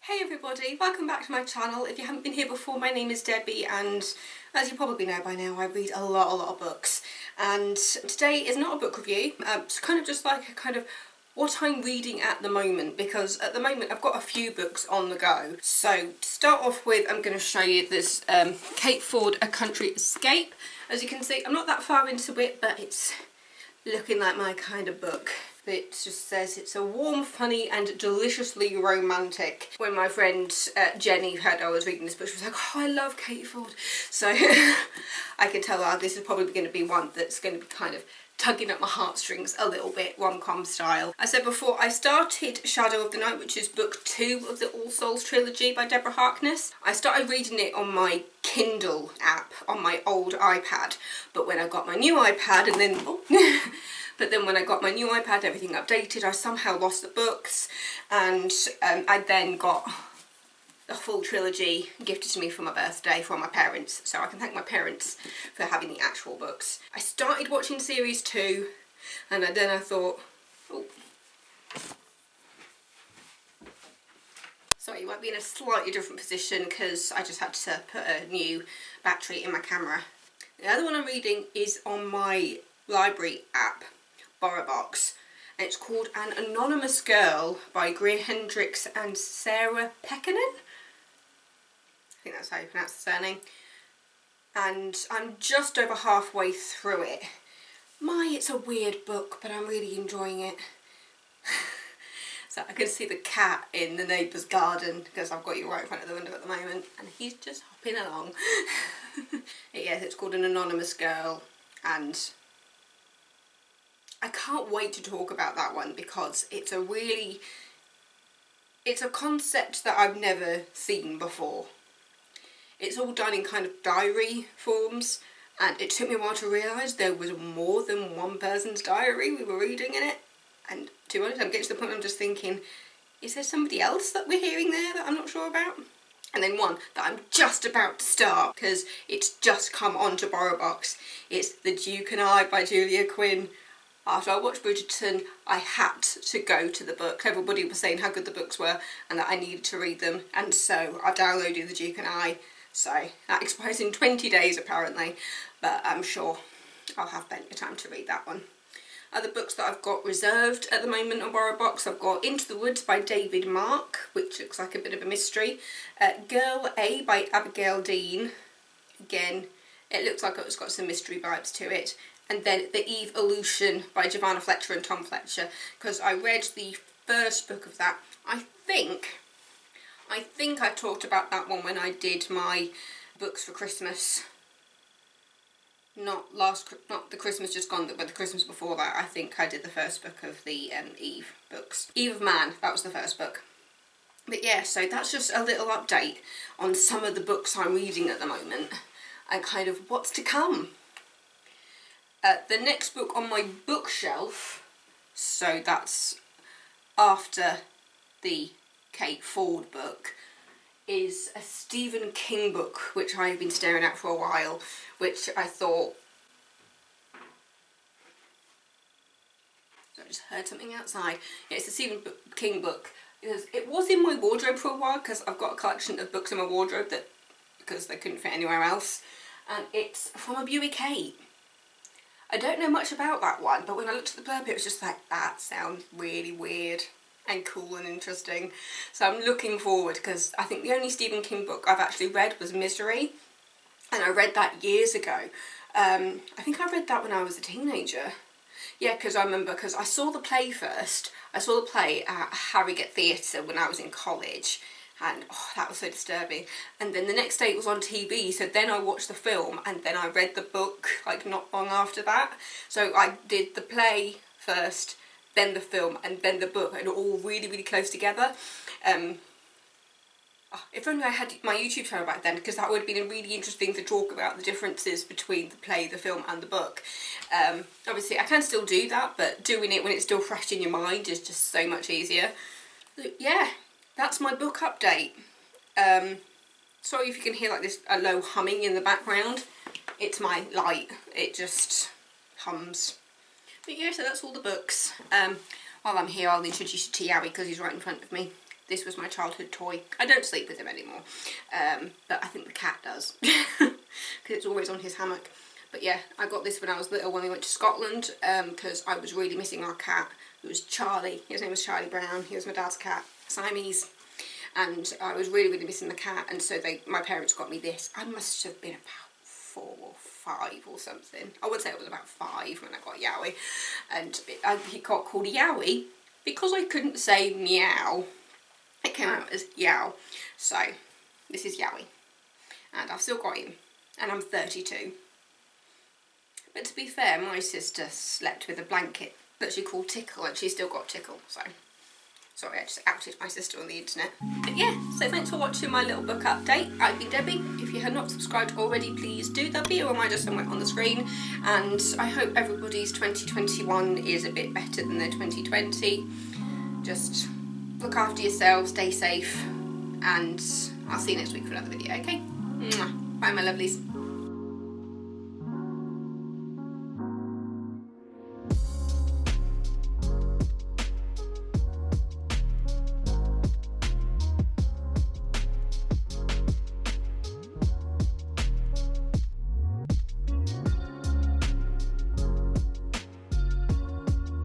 Hey everybody, welcome back to my channel. If you haven't been here before, my name is Debbie and as you probably know by now, I read a lot of books. And today is not a book review, it's kind of just like a kind of what I'm reading at the moment, because at the moment I've got a few books on the go. So to start off with, I'm going to show you this Kate Ford, A Country Escape. As you can see, I'm not that far into it, but it's looking like my kind of book. It just says it's a warm, funny and deliciously romantic. When my friend Jenny heard I was reading this book, she was like, oh, I love Kate Ford. So I can tell her this is probably going to be one that's going to be kind of tugging at my heartstrings a little bit, rom-com style. I said before, I started Shadow of the Night, which is book 2 of the All Souls trilogy by Deborah Harkness. I started reading it on my Kindle app on my old iPad, but when I got my new iPad and then but then when I got my new iPad, everything updated, I somehow lost the books, and I then got the full trilogy gifted to me for my birthday from my parents, so I can thank my parents for having the actual books. I started watching series 2, and then I thought, oh, sorry, you might be in a slightly different position because I just had to put a new battery in my camera. The other one I'm reading is on my library app, BorrowBox, and it's called An Anonymous Girl by Greer Hendricks and Sarah Pekkanen. I think that's how you pronounce the surname. And I'm just over halfway through it. It's a weird book, but I'm really enjoying it. So I can see the cat in the neighbour's garden because I've got you right in front of the window at the moment, and he's just hopping along. Yes, it's called An Anonymous Girl, and I can't wait to talk about that one because it's a concept that I've never seen before. It's all done in kind of diary forms, and it took me a while to realise there was more than one person's diary we were reading in it. And to be honest, I'm getting to the point where I'm just thinking, is there somebody else that we're hearing there that I'm not sure about? And then one that I'm just about to start because it's just come onto BorrowBox. It's The Duke and I by Julia Quinn. After I watched Bridgerton, I had to go to the book. Everybody was saying how good the books were and that I needed to read them, and so I downloaded The Duke and I. So that expires in 20 days apparently, but I'm sure I'll have plenty of time to read that one. Other books that I've got reserved at the moment on BorrowBox, I've got Into the Woods by David Mark, which looks like a bit of a mystery. Girl A by Abigail Dean. Again, it looks like it's got some mystery vibes to it. And then The Evolution by Giovanna Fletcher and Tom Fletcher, because I read the first book of that. I think I talked about that one when I did my books for Christmas. Not the Christmas just gone, but the Christmas before that. I think I did the first book of the Eve books. Eve of Man, that was the first book. But yeah, so that's just a little update on some of the books I'm reading at the moment and kind of what's to come. The next book on my bookshelf, so that's after the Kate Ford book, is a Stephen King book which I've been staring at for a while, which I thought... So I just heard something outside. Yeah, it's a Stephen King book. It was in my wardrobe for a while because I've got a collection of books in my wardrobe because they couldn't fit anywhere else. And it's from a Buick 8. I don't know much about that one, but when I looked at the blurb, it was just like, that sounds really weird and cool and interesting. So I'm looking forward, because I think the only Stephen King book I've actually read was Misery, and I read that years ago. I think I read that when I was a teenager. Yeah, because I saw the play first. I saw the play at Harrogate Theatre when I was in college, and oh, that was so disturbing. And then the next day it was on TV, so then I watched the film and then I read the book like not long after that. So I did the play first, then the film, and then the book, and all really, really close together. If only I had my YouTube channel back then, because that would have been really interesting to talk about the differences between the play, the film and the book. Obviously I can still do that, but doing it when it's still fresh in your mind is just so much easier. So, yeah. That's my book update. Sorry if you can hear like this a low humming in the background. It's my light. It just hums. But yeah, so that's all the books. While I'm here, I'll introduce you to Yowie because he's right in front of me. This was my childhood toy. I don't sleep with him anymore, but I think the cat does, because it's always on his hammock. But yeah, I got this when I was little, when we went to Scotland, because I was really missing our cat. It was Charlie. His name was Charlie Brown. He was my dad's cat, Siamese. And I was really, really missing the cat, and so my parents got me this. I must have been about 4 or 5 or something. I would say it was about 5 when I got Yowie. And he got called Yowie because I couldn't say meow. It came out as Yow. So, this is Yowie. And I've still got him. And I'm 32. But to be fair, my sister slept with a blanket that she called Tickle, and she's still got Tickle, so... Sorry, I just outed my sister on the internet. But yeah, so thanks for watching my little book update. I've been Debbie. If you have not subscribed already, please do. There'll be a reminder somewhere on the screen. And I hope everybody's 2021 is a bit better than their 2020. Just look after yourselves, stay safe, and I'll see you next week for another video, okay? Mwah. Bye, my lovelies.